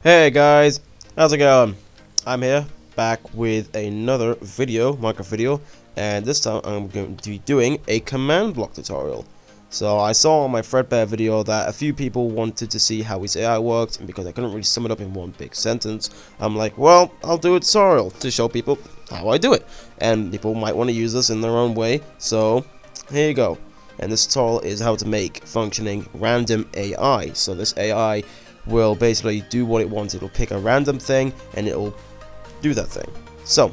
Hey guys, how's it going? I'm here back with another video, Minecraft video, and this time I'm going to be doing a command block tutorial. So I saw on my Fredbear video that a few people wanted to see how his AI worked, and because I couldn't really sum it up in one big sentence, I'm like, well, I'll do a tutorial to show people how I do it, and people might want to use this in their own way, so here you go. And this tutorial is how to make functioning random AI. So this AI will basically do what it wants. It'll pick a random thing and it'll do that thing. So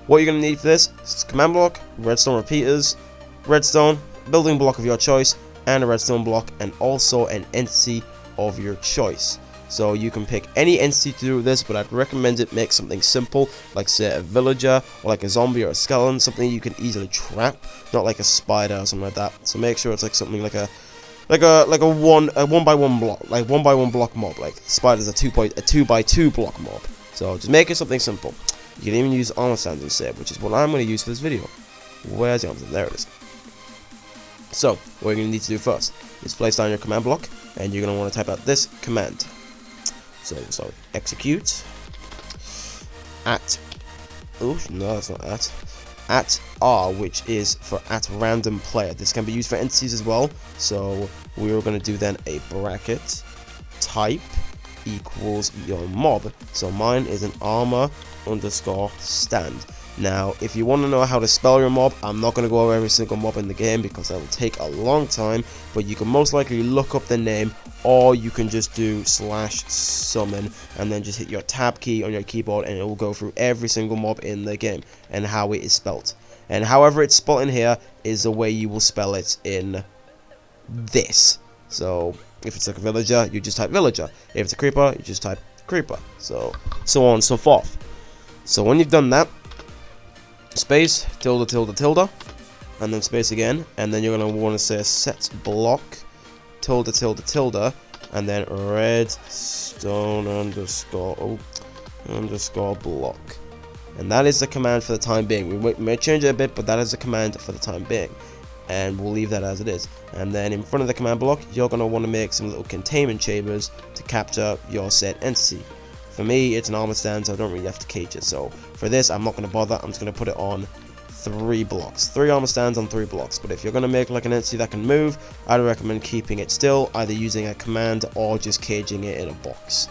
what you're going to need for this is a command block, redstone repeaters, redstone, building block of your choice, and a redstone block, and also an entity of your choice. So you can pick any entity to do this, but I'd recommend it make something simple, like say a villager, or like a zombie or a skeleton, something you can easily trap, not like a spider or something like that. So make sure it's like something like a one by one block, like one by one block mob. Like spider's a 2x2 block mob. So just make it something simple. You can even use armor stands instead, which is what I'm going to use for this video. Where's the armor stand? There it is. So what you're going to need to do first is place down your command block, and you're going to want to type out this command. So execute at, oh no, that's not at R, which is for at random player. This can be used for entities as well. So we're going to do then a bracket type equals your mob. So mine is an armor underscore stand. Now if you want to know how to spell your mob, I'm not going to go over every single mob in the game because that will take a long time, but you can most likely look up the name, or you can just do /summon and then just hit your tab key on your keyboard and it will go through every single mob in the game and how it is spelt. And however it's spelled in here is the way you will spell it in this. So if it's like a villager, you just type villager. If it's a creeper, you just type creeper. So on and so forth. So when you've done that, space tilde tilde tilde, and then space again, and then you're going to want to say set block tilde tilde tilde, and then redstone underscore block. And that is the command for the time being. We may change it a bit, but that is the command for the time being, and we'll leave that as it is. And then in front of the command block, you're going to want to make some little containment chambers to capture your said entity. For me, it's an armor stand, so I don't really have to cage it. So for this, I'm not going to bother. I'm just going to put it on 3 blocks. 3 armor stands on 3 blocks. But if you're going to make like an entity that can move, I'd recommend keeping it still, either using a command or just caging it in a box.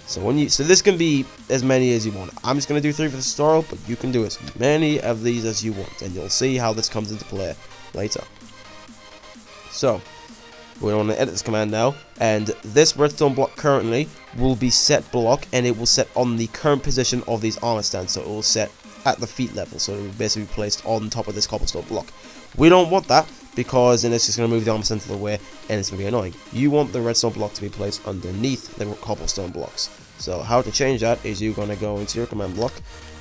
So this can be as many as you want. I'm just going to do 3 for this tutorial, but you can do as many of these as you want, and you'll see how this comes into play later. So we want to edit this command now, and this redstone block currently will be set block, and it will set on the current position of these armor stands. So it will set at the feet level, so it will basically be placed on top of this cobblestone block. We don't want that, because then it's just going to move the armor stand to the way, and it's going to be annoying. You want the redstone block to be placed underneath the cobblestone blocks. So how to change that is you're going to go into your command block,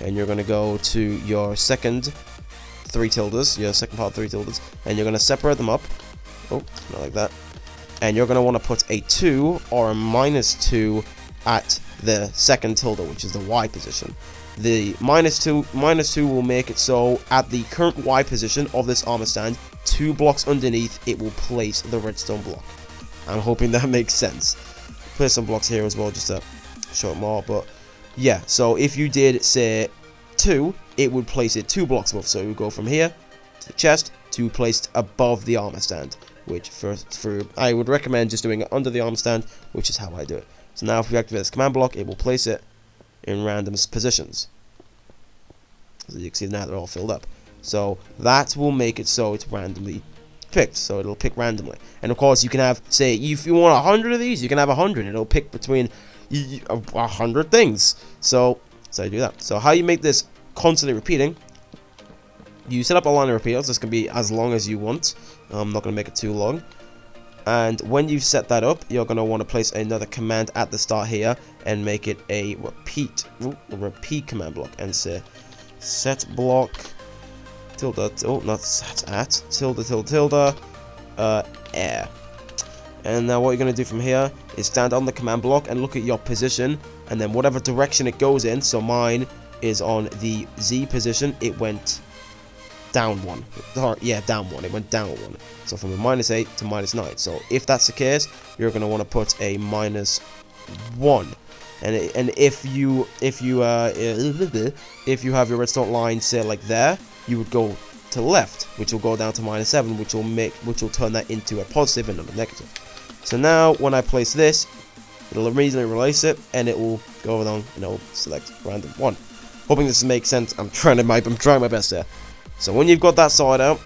and you're going to go to your second 3 tildes, your second part of 3 tildes, and you're going to separate them up. Oh, not like that. And you're going to want to put a 2 or a -2 at the second tilde, which is the Y position. The -2 will make it so at the current Y position of this armor stand, 2 blocks underneath, it will place the redstone block. I'm hoping that makes sense. Place some blocks here as well just to show it more, but yeah, so if you did say 2, it would place it 2 blocks above, so it would go from here to the chest to placed above the armor stand, which I would recommend just doing it under the armor stand, which is how I do it. So now if we activate this command block, it will place it in random positions. As you can see now, they're all filled up. So that will make it so it's randomly picked, so it'll pick randomly. And of course you can have, say, if you want 100 of these, you can have 100, it'll pick between 100 things. So you do that. So how you make this constantly repeating, you set up a line of repeaters. This can be as long as you want. I'm not going to make it too long. And when you've set that up, you're going to want to place another command at the start here and make it a repeat command block, and say set block tilde, not set at, tilde tilde tilde air. And now what you're going to do from here is stand on the command block and look at your position, and then whatever direction it goes in. So mine is on the Z position. It went down 1. Yeah, down 1. It went down 1. So from a -8 to -9. So if that's the case, you're going to want to put a -1. And if you have your redstone line say like there, you would go to the left, which will go down to -7, which will turn that into a positive and not a negative. So now when I place this, it'll immediately release it, and it will go over down and it'll select random 1. Hoping this makes sense. I'm trying my best there. So when you've got that sorted out,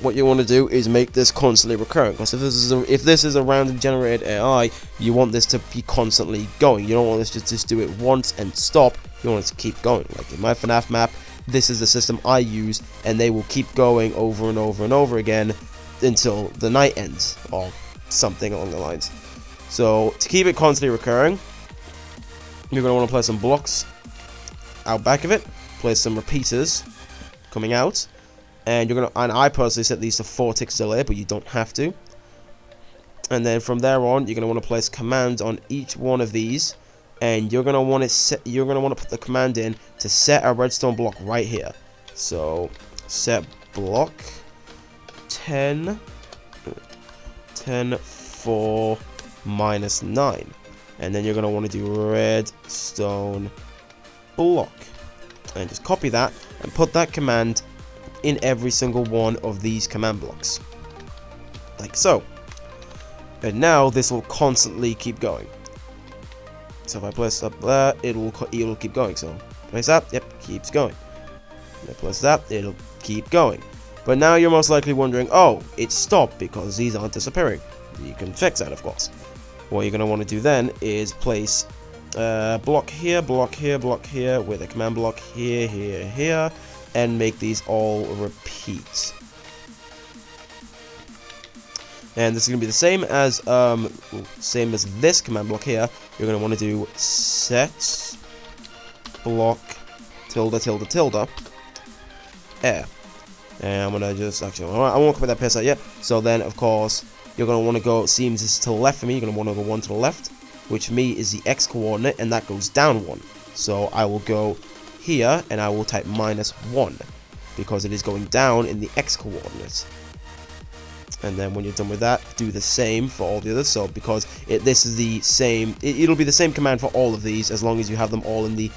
what you want to do is make this constantly recurring, because if this is a random generated AI, you want this to be constantly going. You don't want this to just do it once and stop. You want it to keep going. Like in my FNAF map, this is the system I use, and they will keep going over and over and over again until the night ends, or something along the lines. So to keep it constantly recurring, you're going to want to place some blocks out back of it, place some repeaters coming out, and I personally set these to 4 ticks delay, but you don't have to. And then from there on, you're going to want to place commands on each one of these, and you're going to want to put the command in to set a redstone block right here. So set block 10 for -9, and then you're going to want to do redstone block, and just copy that and put that command in every single one of these command blocks, like so. And now this will constantly keep going. So if I place up there, it'll keep going. So place that, yep, keeps going. And I place that, it'll keep going. But now you're most likely wondering, oh, it stopped because these aren't disappearing. You can fix that, of course. What you're going to want to do then is place block here, block here, block here, with a command block here, here, here, and make these all repeat. And this is going to be the same as this command block here. You're going to want to do set block tilde tilde tilde air. And I'm going to just actually, I won't copy that paste out yet. So then, of course, you're going to want to go, seems this is to the left for me, you're going to want to go 1 to the left, which for me is the X coordinate, and that goes down 1. So I will go here, and I will type -1, because it is going down in the X coordinates. And then when you're done with that, do the same for all the others. So because this is the same, it'll be the same command for all of these, as long as you have them all in the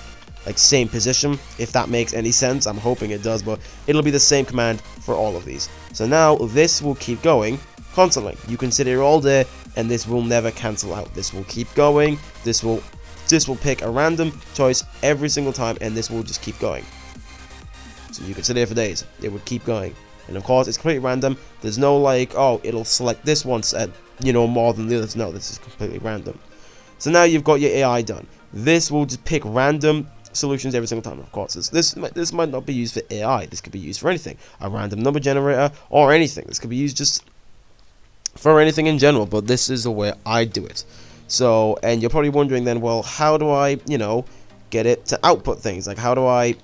same position, if that makes any sense. I'm hoping it does, but it'll be the same command for all of these. So now this will keep going constantly. You can sit here all day, and this will never cancel out. This will keep going. This will pick a random choice every single time, and this will just keep going. So you can sit here for days. It would keep going. And of course, it's completely random. There's no like, oh, it'll select this one set, more than the others. No, this is completely random. So now you've got your AI done. This will just pick random solutions every single time. Of course, this might not be used for AI. This could be used for anything. A random number generator or anything. This could be used just for anything in general. But this is the way I do it. So, and you're probably wondering then, well, how do I, get it to output things? Like, how do I,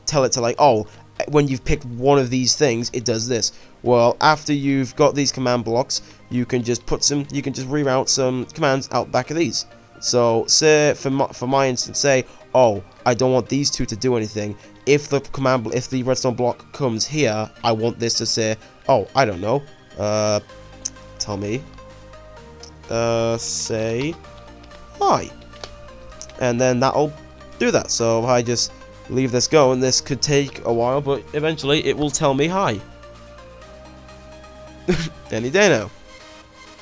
tell it to like, oh, when you've picked one of these things, it does this. Well, after you've got these command blocks, you can just reroute some commands out back of these. So say for my instance, say, oh, I don't want these two to do anything. If the redstone block comes here, I want this to say, oh, I don't know, tell me, say hi, and then that'll do that. So I just leave this go, and this could take a while, but eventually it will tell me hi. Any day now.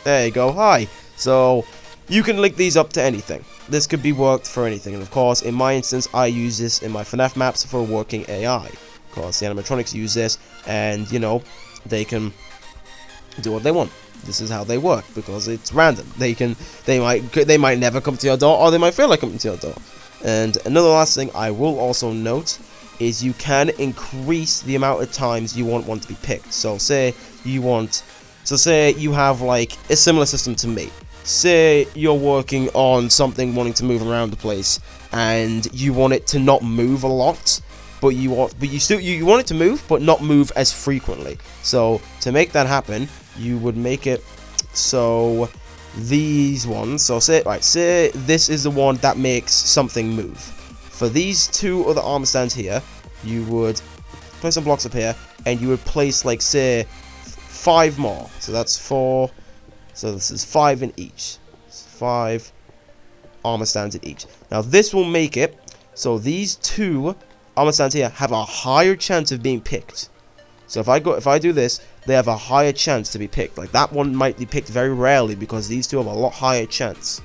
There you go, hi. So you can link these up to anything. This could be worked for anything, and of course, in my instance, I use this in my FNAF maps for working AI. Of course, the animatronics use this, and they can do what they want. This is how they work, because it's random. They might never come to your door, or they might feel like coming to your door. And another last thing I will also note is you can increase the amount of times you want one to be picked. So say you have like a similar system to me. Say you're working on something wanting to move around the place, and you want it to not move a lot, but you want it to move, but not move as frequently. So to make that happen, you would make it so these ones, so say this is the one that makes something move. For these two other arm stands here, you would place some blocks up here, and you would place, like, say, 5 more. So that's 4. So this is 5 in each. 5 armor stands in each. Now this will make it so these 2 armor stands here have a higher chance of being picked. So if I do this, they have a higher chance to be picked. Like, that one might be picked very rarely because these 2 have a lot higher chance.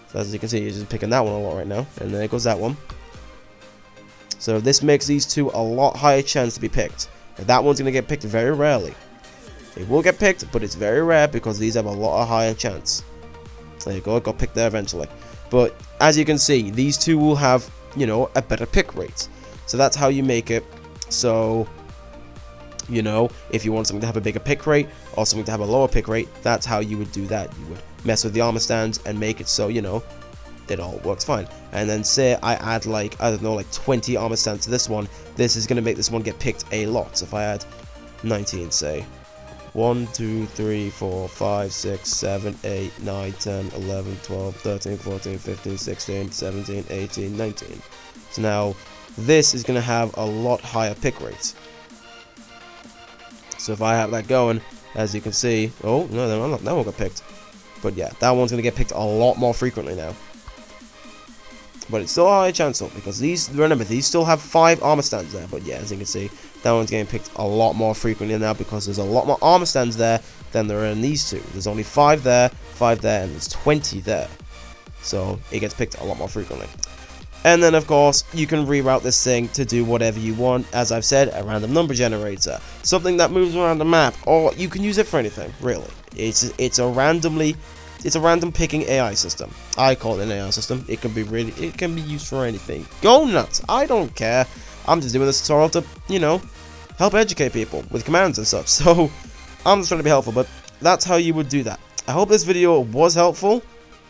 So as you can see, you're just picking that one a lot right now, and there goes that one. So this makes these 2 a lot higher chance to be picked. And that one's gonna get picked very rarely. It will get picked, but it's very rare because these have a lot of higher chance. There you go, it got picked there eventually. But as you can see, these 2 will have, you know, a better pick rate. So that's how you make it. So, you know, if you want something to have a bigger pick rate or something to have a lower pick rate, that's how you would do that. You would mess with the armor stands and make it so, you know, it all works fine. And then say I add, like, I don't know, like 20 armor stands to this one. This is going to make this one get picked a lot. So if I add 19, say 1, 2, 3, 4, 5, 6, 7, 8, 9, 10, 11, 12, 13, 14, 15, 16, 17, 18, 19. So now this is going to have a lot higher pick rates. So if I have that going, as you can see, oh, no, that one got picked. But yeah, that one's going to get picked a lot more frequently now. But it's still a high chance though, because these, remember, these still have 5 armor stands there. But yeah, as you can see, that one's getting picked a lot more frequently now because there's a lot more armor stands there than there are in these 2. There's only 5 there, and there's 20 there. So it gets picked a lot more frequently. And then, of course, you can reroute this thing to do whatever you want. As I've said, a random number generator. Something that moves around the map. Or you can use it for anything, really. It's a random picking AI system. I call it an AI system. It can be used for anything. Go nuts. I don't care. I'm just doing this tutorial to, you know, help educate people with commands and such. So, I'm just trying to be helpful. But that's how you would do that. I hope this video was helpful.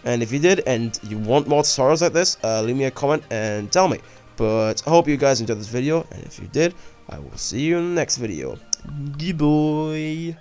And if you did, and you want more tutorials like this, leave me a comment and tell me. But I hope you guys enjoyed this video, and if you did, I will see you in the next video. Goodbye.